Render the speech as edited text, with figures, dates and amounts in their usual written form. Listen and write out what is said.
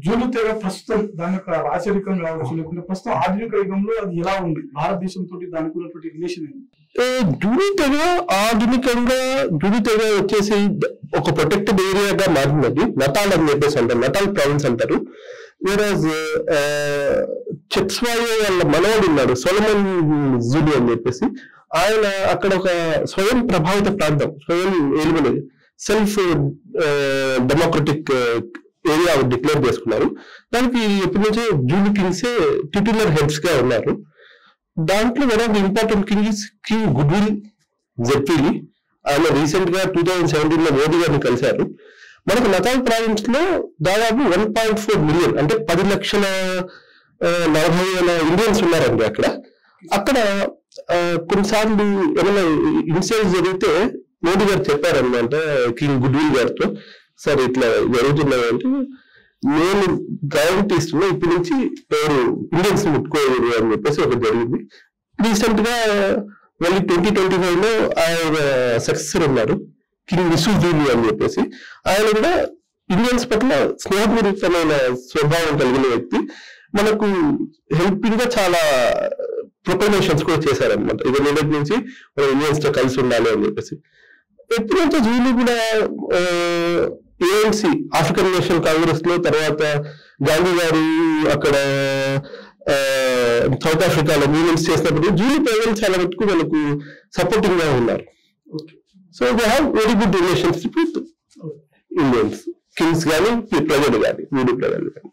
జూలు తెగ ప్రస్తుతం దాని యొక్క రాచరికం కావచ్చు, లేకుంటే ప్రస్తుతం ఆధునిక యుగంలో అది ఎలా ఉంది, భారతదేశంతో దానికి ఉన్నటువంటి రిలేషన్ ఏంటి? జూలు తెగ ఆధునికంగా జూలు తెగ వచ్చేసి ఒక ప్రొటెక్టెడ్ ఏరియాగా మారింది. నటాల్ అని చెప్పేసి అంటారు, నటాల్ ప్రావిన్స్ అంటారు. వేరాజ్ చెట్స్వాయో వాళ్ళ మనవాడు ఉన్నాడు సొలమన్ జూలు అని చెప్పేసి, ఆయన అక్కడ ఒక స్వయం ప్రభావిత ప్రాంతం, స్వయం ఏలుబడి సెల్ఫ్ డెమోక్రటిక్ ఏరియా డిక్లేర్ చేసుకున్నారు. దానికి ఎప్పటి నుంచో జూలు కింగ్సే టిట్యులర్ హెడ్స్ గా ఉన్నారు. దాంట్లో one of the important king is king Goodwill Jeffrey. ఆయన రీసెంట్ గా 2017 లో మోదీ గారిని కలిశారు. మనకు నటాల్ ప్రావిన్స్ లో దాదాపు 1.4 మిలియన్ అంటే 10,40,000 ఇండియన్స్ ఉన్నారండి అక్కడ కొన్నిసార్లు ఏమైనా ఇన్సిడెంట్స్ జరిగితే మోదీ గారు చెప్పారన్నమాట కింగ్ గుడ్విల్ గారితో, సార్ ఇట్లా జరుగుతున్నాయంటే నేను గ్యారంటీ ఇస్తున్నా ఇప్పటి నుంచి ఎవరు ఇండియన్స్ ముట్టుకోరు అని చెప్పేసి ఒకటి జరిగింది. రీసెంట్ గా మళ్ళీ 2025 లో ఆయన సక్సెసర్ ఉన్నారు కింగ్ విసుజూలి అని చెప్పేసి, ఆయన కూడా ఇండియన్స్ పట్ల స్నేహపూరితమైన స్వభావం కలిగిన వ్యక్తి. మనకు హెల్పింగ్ గా చాలా ప్రొపొనేషన్స్ కూడా చేశారనమాట. ఇది నిన్నటి నుంచి మనం ఇండియన్స్ తో కలిసి ఉండాలి అని చెప్పేసి. ఎప్పుడైతే జూలీ కూడా ANC ఆఫ్రికన్ నేషనల్ కాంగ్రెస్ లో, తర్వాత గాంధీ గారు అక్కడ సౌత్ ఆఫ్రికాలో మూవ్మెంట్స్ చేసినప్పుడు జూలీ ప్రజలు చాలా మటుకు మనకు సపోర్టింగ్ గా ఉన్నారు. So they have very good relationship with Indians, Kings కానీ ప్రజలు కానీ, వీడి ప్రజలు కానీ.